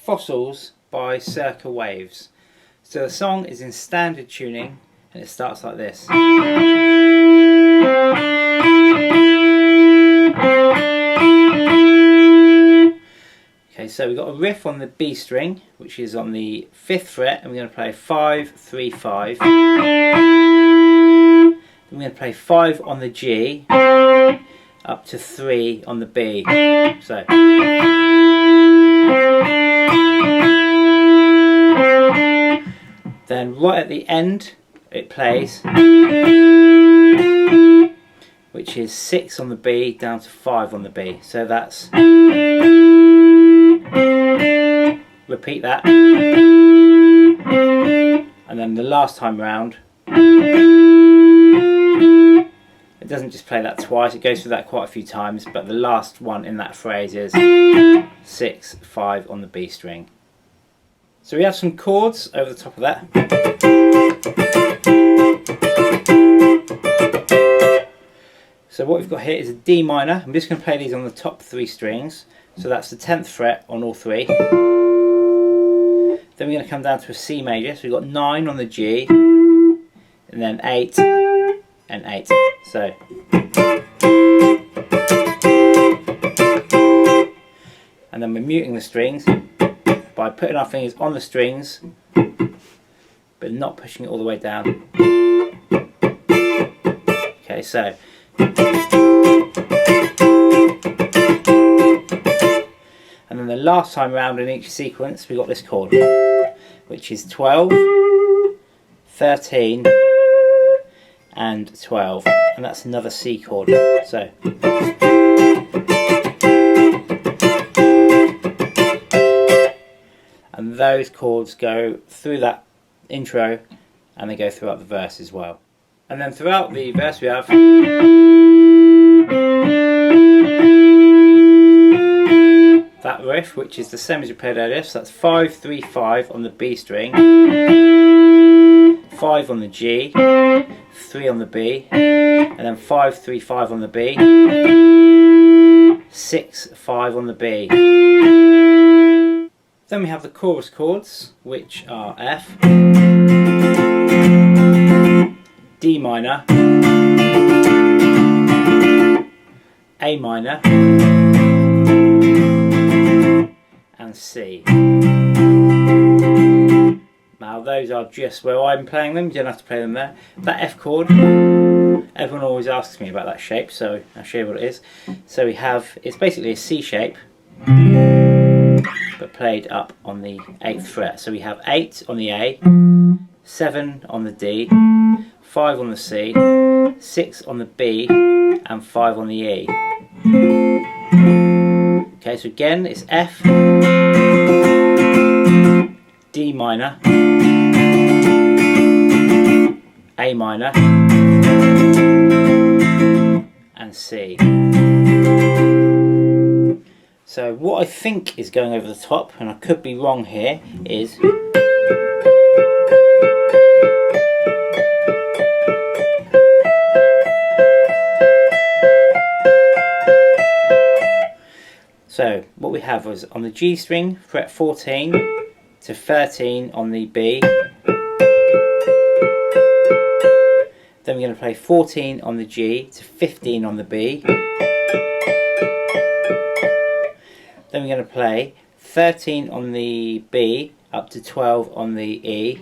Fossils by Circa Waves. So the song is in standard tuning and it starts like this. Okay, so we've got a riff on the B string, which is on the 5th fret, and we're going to play 5, 3, 5. Then we're going to play 5 on the G, up to 3 on the B. So. Then right at the end it plays, which is 6 on the B down to 5 on the B. So that's, repeat that, and then the last time round it doesn't just play that twice, it goes through that quite a few times, but the last one in that phrase is 6, 5 on the B string. So we have some chords over the top of that. So what we've got here is a D minor. I'm just going to play these on the top 3 strings. So that's the 10th fret on all 3. Then we're going to come down to a C major. So we've got 9 on the G, and then 8 and 8. So. And then we're muting the strings by putting our fingers on the strings but not pushing it all the way down. Okay, so and then the last time round in each sequence we got this chord, which is 12, 13 and 12, and that's another C chord. So and those chords go through that intro and they go throughout the verse as well. And then throughout the verse we have that riff, which is the same as we played earlier. So that's 5, 3, 5 on the B string, 5 on the G, 3 on the B, and then 5, 3, 5 on the B, 6, 5 on the B. Then we have the chorus chords, which are F, D minor, A minor, and C. Now those are just where I'm playing them, you don't have to play them there. That F chord, everyone always asks me about that shape, so I'll show you what it is. So we have, it's basically a C shape, but played up on the 8th fret. So we have 8 on the A, 7 on the D, 5 on the C, 6 on the B, and 5 on the E. Okay, so again it's F, D minor, A minor, and C. So what I think is going over the top, and I could be wrong here, is so what we have was on the G string, fret 14 to 13 on the B. Then we're going to play 14 on the G to 15 on the B. Then we're going to play 13 on the B up to 12 on the E.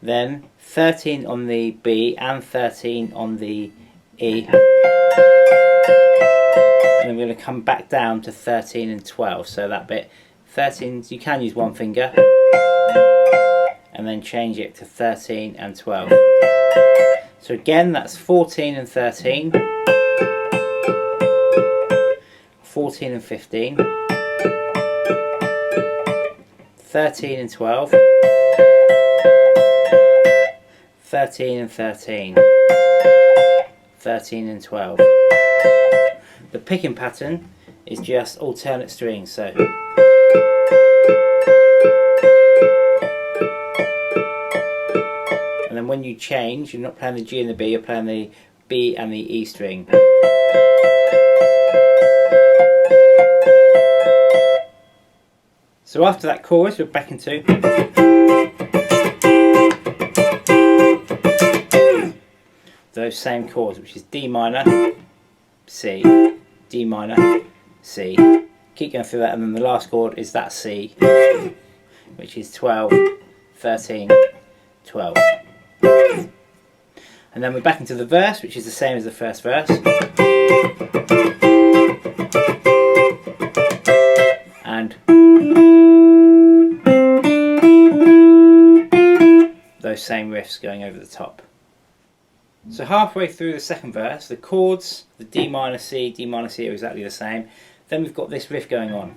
Then 13 on the B and 13 on the E. And then we're going to come back down to 13 and 12. So that bit, 13, you can use one finger. And then change it to 13 and 12. So again, that's 14 and 13. 14 and 15, 13 and 12, 13 and 13, 13 and 12. The picking pattern is just alternate strings, so and then when you change, you're not playing the G and the B, you're playing the B and the E string. So after that chorus, we're back into those same chords, which is D minor, C, D minor, C. Keep going through that, and then the last chord is that C, which is 12, 13, 12. And then we're back into the verse, which is the same as the first verse. And those same riffs going over the top. So halfway through the second verse, the chords, the D minor, C, D minor, C are exactly the same. Then we've got this riff going on.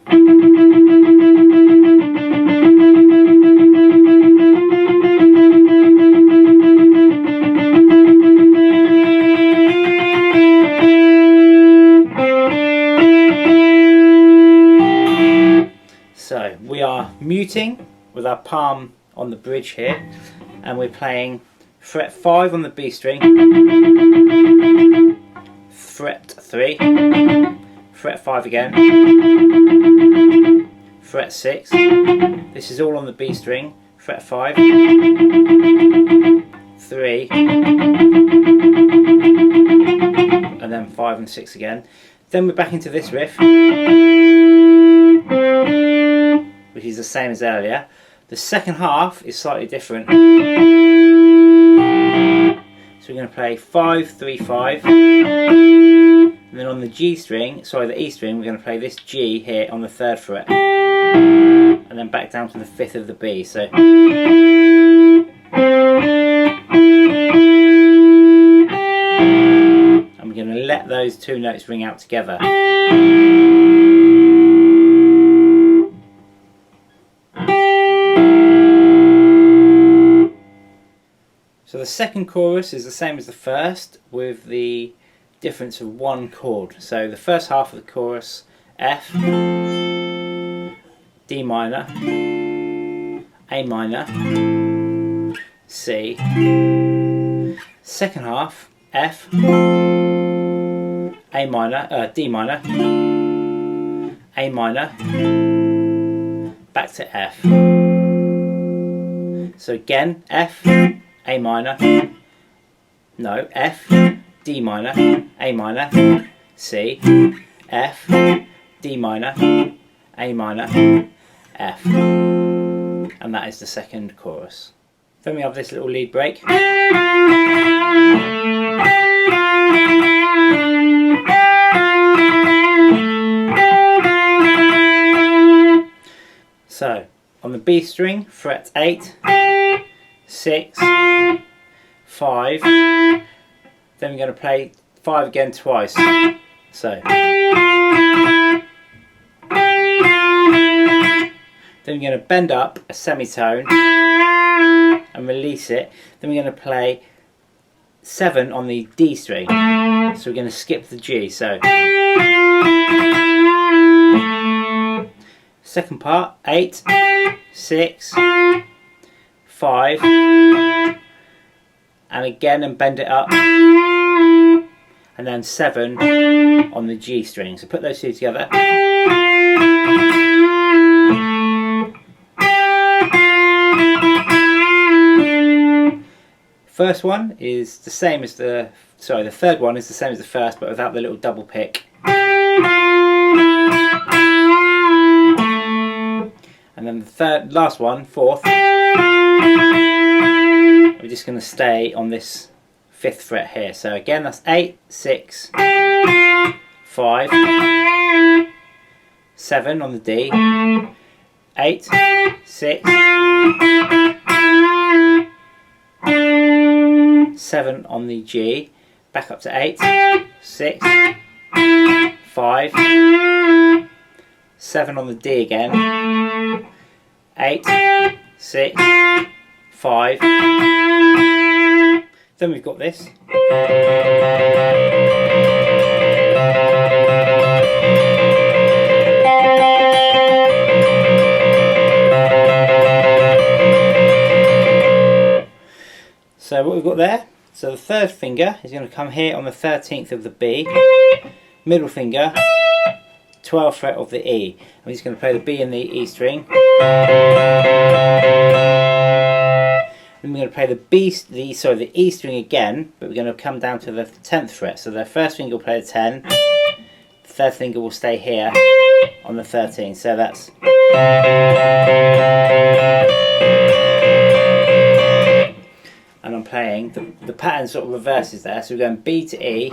So we are muting with our palm on the bridge here, and we're playing fret 5 on the B string, fret 3, fret 5 again, fret 6, this is all on the B string, fret 5, 3, and then 5 and 6 again. Then we're back into this riff, which is the same as earlier. The second half is slightly different. So we're going to play 5, 3, 5. And then on the G string, sorry, the E string, we're going to play this G here on the 3rd fret. And then back down to the 5th of the B. So and we're going to let those two notes ring out together. So the second chorus is the same as the first, with the difference of one chord. So the first half of the chorus, F, D minor, A minor, C. Second half, F, A minor, D minor, A minor, back to F. So again, F, A minor, no, F, D minor, A minor, C, F, D minor, A minor, F. And that is the second chorus. Then we have this little lead break. So, on the B string, fret 8, 6, 5, then we're going to play 5 again twice. So, then we're going to bend up a semitone and release it. Then we're going to play 7 on the D string. So we're going to skip the G. So, second part, 8, 6, 5, and again, and bend it up, and then 7 on the G string. So put those two together. First one is the same as the third one is the same as the first, but without the little double pick. And then the last one, fourth, we're just going to stay on this 5th fret here. So again, that's 8, 6, 5, 7 on the D, 8, 6, 7 on the G, back up to 8, 6, 5, 7 on the D again, 8, 6, 5, then we've got this. So what we've got there, so the third finger is going to come here on the 13th of the B, middle finger, 12th fret of the E. I'm just going to play the B and the E string. Then we're going to play the E string again, but we're going to come down to the 10th fret. So the first finger will play the 10, the third finger will stay here on the 13. So that's. And I'm playing, the pattern sort of reverses there. So we're going B to E.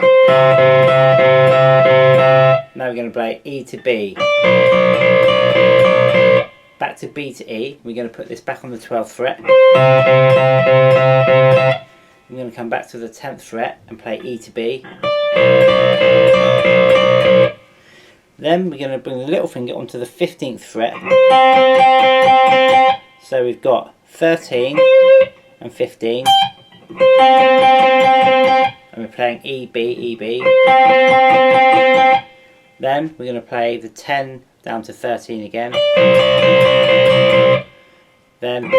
Now we're going to play E to B. Back to B to E. We're going to put this back on the 12th fret. I'm going to come back to the 10th fret and play E to B. Then we're going to bring the little finger onto the 15th fret. So we've got 13 and 15. And we're playing E, B, E, B. Then we're going to play the 10 down to 13 again. Then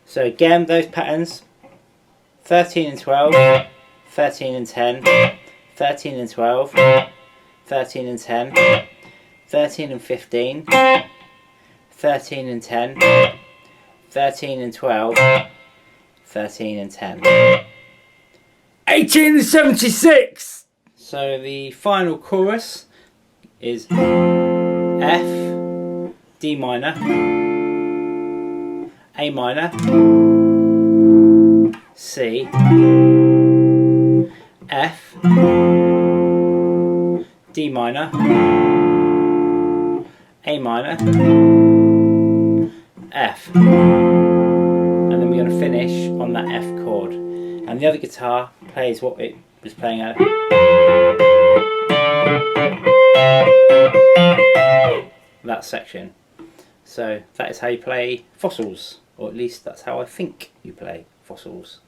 so again, those patterns: 13 and 12, 13 and 10, 13 and 12, 13 and 10, 13 and 15, 13 and 10, 13 and 12, 13 and 10. 1876! So the final chorus is F, D minor, A minor, C, F, D minor, A minor, F. And then we're going to finish on that F chord. And the other guitar plays what it was playing at. That section. So that is how you play Fossils, or at least that's how I think you play Fossils.